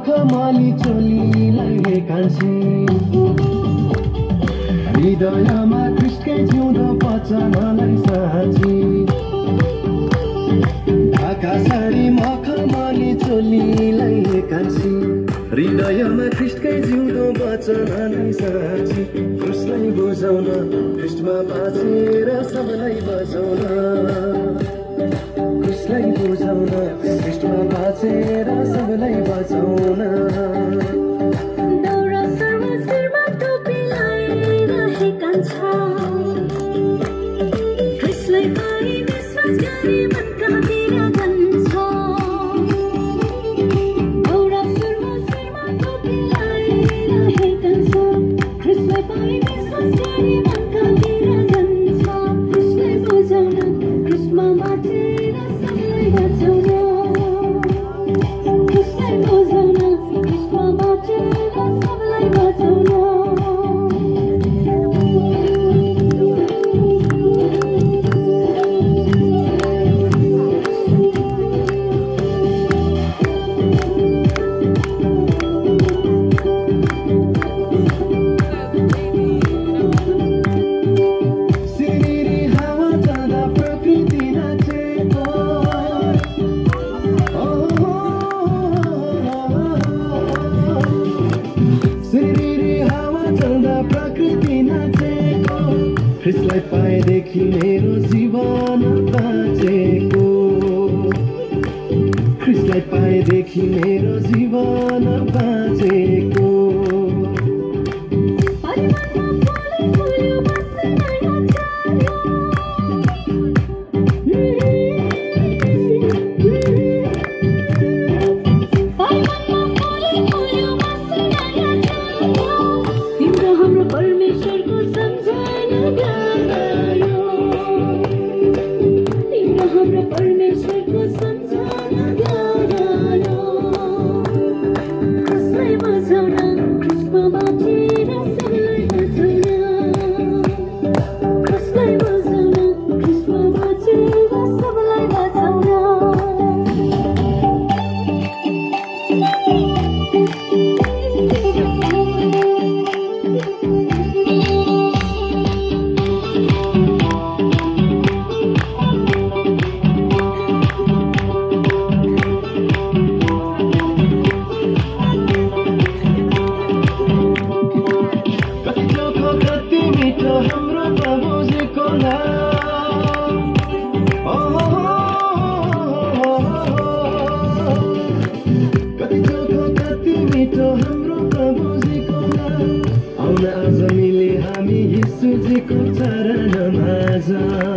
मखमली चोलीलाई कान्छी हृदयमा कृष्णकै जिउँदो वचनलाई साँची ढाका साडी मखमली चोलीलाई कान्छी हृदयमा कृष्णकै जिउँदो वचनलाई साँची कृष्णलाई बुझाउन कृष्णमा बाँचेर सबलाई बचाउन कृष्णलाई बुझाउन कृष्णमा बाँचेर सबलाई बचाउन दौरा सर्व शिरमा टोपी लगाइरहेका छन् कृष्णलाई पाई विश्वास गरी मन कहाँतिर जान्छ दौरा सर्व शिरमा टोपी लगाइरहेका छन् कृष्णलाई पाई विश्वास गरी मन कहाँतिर जान्छ कृष्णलाई बुझाउन कृष्णमा बाँचेर सबलाई बचाउन कृष्णलाई बुझाउन कृष्णमा बाँचेर सबलाई बचाउन सिरिरी हावा जाँदा प्रकृति नाचेको सिरिरी हावा चल्दा प्रकृति नाचेको ख्रिस्टलाई पाएदेखि मेरो जीवन बाँचेको ख्रिस्टलाई पाएदेखि मेरो जीवन बाँचेको परिवारमा फुल्यो फुल्यो बस्छ नयाँ चारो परिवारमा फुल्यो फुल्यो बस्छ नयाँ चारो तिम्रो हाम्रो परमेश्वरको सम्झना गरायो तिम्रो हाम्रो परमेश्वरको सम्झना गरायो कृष्णलाई बचाउन कृष्णमा बाँचेर सबलाई बचाउन कृष्णलाई बचाउन कृष्णमा बाँचेर सबलाई बचाउन कति चोखो कति मिठो हाम्रो प्रभुजीको नाम कति चोखो कति मिठो हाम्रो प्रभुजीको नाम आउन आज मिले हामी यीशुजीको चरणमा जाऊँ